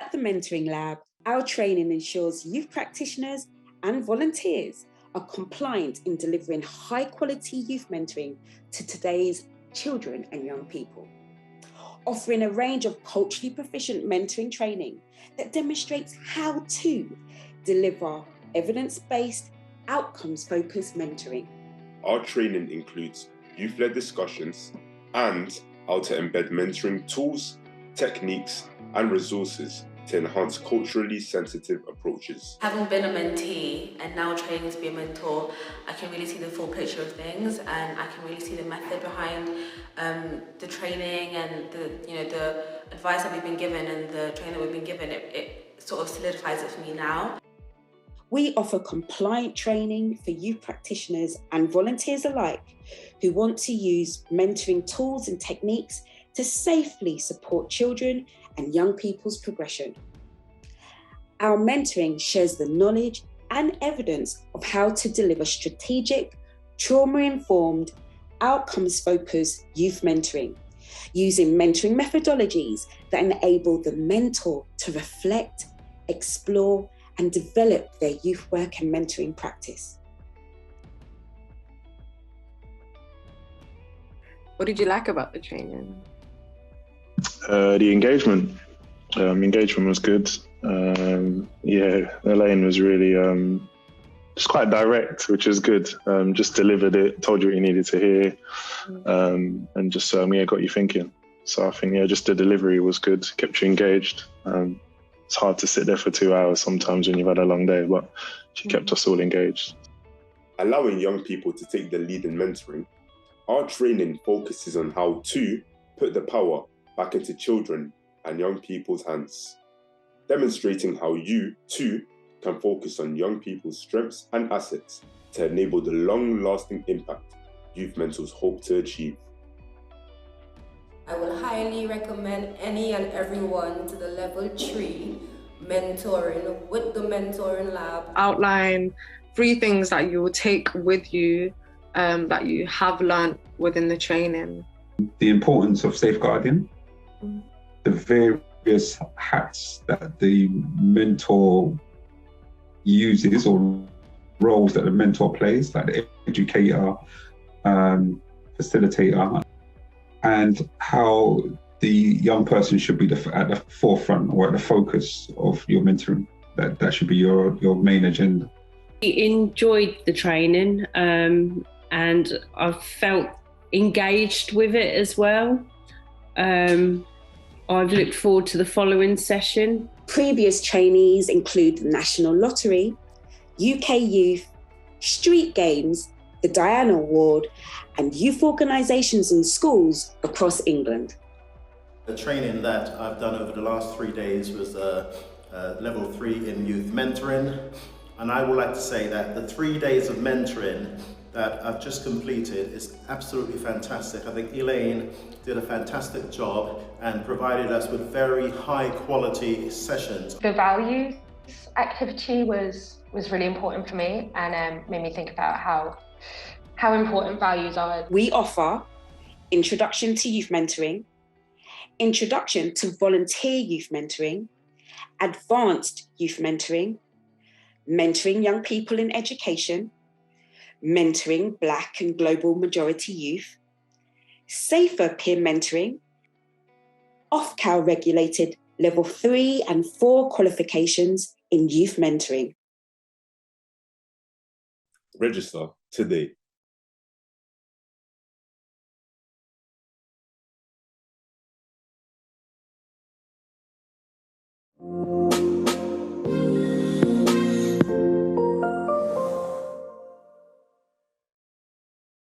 At the Mentoring Lab, our training ensures youth practitioners and volunteers are compliant in delivering high-quality youth mentoring to today's children and young people, offering a range of culturally proficient mentoring training that demonstrates how to deliver evidence-based, outcomes-focused mentoring. Our training includes youth-led discussions and how to embed mentoring tools, techniques, and resources to enhance culturally sensitive approaches. Having been a mentee and now training to be a mentor, I can really see the full picture of things, and I can really see the method behind the training and the advice that we've been given and the training that we've been given. It sort of solidifies it for me now. We offer compliant training for youth practitioners and volunteers alike who want to use mentoring tools and techniques to safely support children and young people's progression. Our mentoring shares the knowledge and evidence of how to deliver strategic, trauma-informed, outcomes-focused youth mentoring, using mentoring methodologies that enable the mentor to reflect, explore, and develop their youth work and mentoring practice. What did you like about the training? The engagement. Engagement was good. Elaine was really just quite direct, which is good. Just delivered it, told you what you needed to hear, and just got you thinking. So I think just the delivery was good, kept you engaged. It's hard to sit there for 2 hours sometimes when you've had a long day, but she kept us all engaged. Allowing young people to take the lead in mentoring, our training focuses on how to put the power back into children and young people's hands, demonstrating how you, too, can focus on young people's strengths and assets to enable the long-lasting impact youth mentors hope to achieve. I will highly recommend any and everyone to the level 3 mentoring with the Mentoring Lab. Outline 3 things that you will take with you that you have learned within the training. The importance of safeguarding, the various hats that the mentor uses or roles that the mentor plays, like the educator, facilitator, and how the young person should be at the forefront or at the focus of your mentoring. That should be your main agenda. I enjoyed the training and I felt engaged with it as well. I've looked forward to the following session. Previous trainees include the National Lottery, UK Youth, Street Games, the Diana Award, and youth organisations and schools across England. The training that I've done over the last 3 days was level 3 in youth mentoring. And I would like to say that the 3 days of mentoring that I've just completed is absolutely fantastic. I think Elaine did a fantastic job and provided us with very high quality sessions. The values activity was really important for me and made me think about how important values are. We offer Introduction to Youth Mentoring, Introduction to Volunteer Youth Mentoring, Advanced Youth Mentoring, Mentoring Young People in Education, Mentoring Black and Global Majority Youth, Safer Peer Mentoring, Off-Cal regulated Level 3 and 4 qualifications in youth mentoring. Register today.